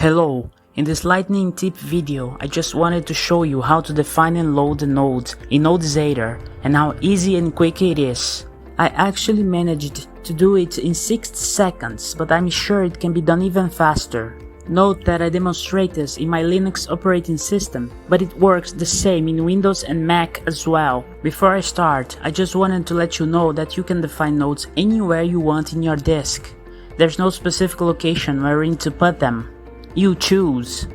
Hello, in this lightning tip video I just wanted to show you how to define and load the nodes in Nodezator and how easy and quick it is. I actually managed to do it in 6 seconds, but I'm sure it can be done even faster. Note that I demonstrate this in my Linux operating system, but it works the same in Windows and Mac as well. Before I start, I just wanted to let you know that you can define nodes anywhere you want in your disk. There's no specific location where you need to put them. You choose.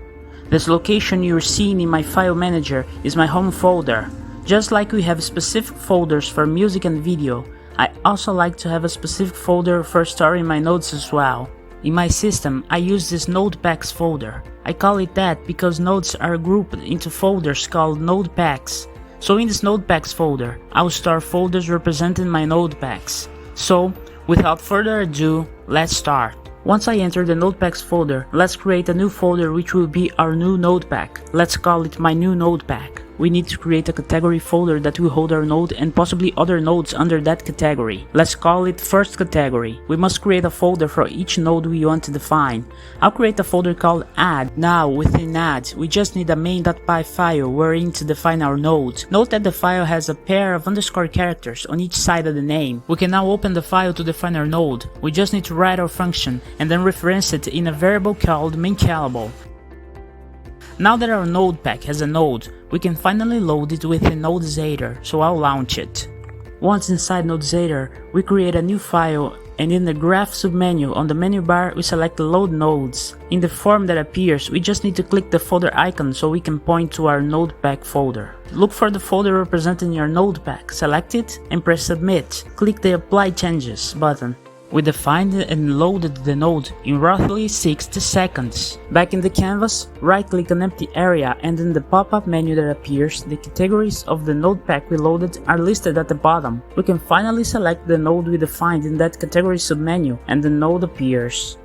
This location you're seeing in my file manager is my home folder. Just like we have specific folders for music and video, I also like to have a specific folder for storing my nodes as well. In my system, I use this Node-pygame-ce folder. I call it that because nodes are grouped into folders called Node-pygame-ce. So in this Node-pygame-ce folder, I will store folders representing my Node-pygame-ce. So, without further ado, let's start. Once I enter the Node-pygame-ce folder, let's create a new folder which will be our new node-pack. Let's call it my new node-pack. We need to create a category folder that will hold our node and possibly other nodes under that category. Let's call it first category. We must create a folder for each node we want to define. I'll create a folder called add. Now within add, we just need a main.py file wherein to define our node. Note that the file has a pair of underscore characters on each side of the name. We can now open the file to define our node. We just need to write our function and then reference it in a variable called main_callable. Now that our node pack has a node, we can finally load it within Nodezator, so I'll launch it. Once inside Nodezator, we create a new file and in the graph submenu on the menu bar we select load nodes. In the form that appears, we just need to click the folder icon so we can point to our node-pack folder. Look for the folder representing your node-pack, select it and press submit. Click the apply changes button. We defined and loaded the node in roughly 60 seconds. Back in the canvas, right-click an empty area and in the pop-up menu that appears, the categories of the node pack we loaded are listed at the bottom. We can finally select the node we defined in that category submenu and the node appears.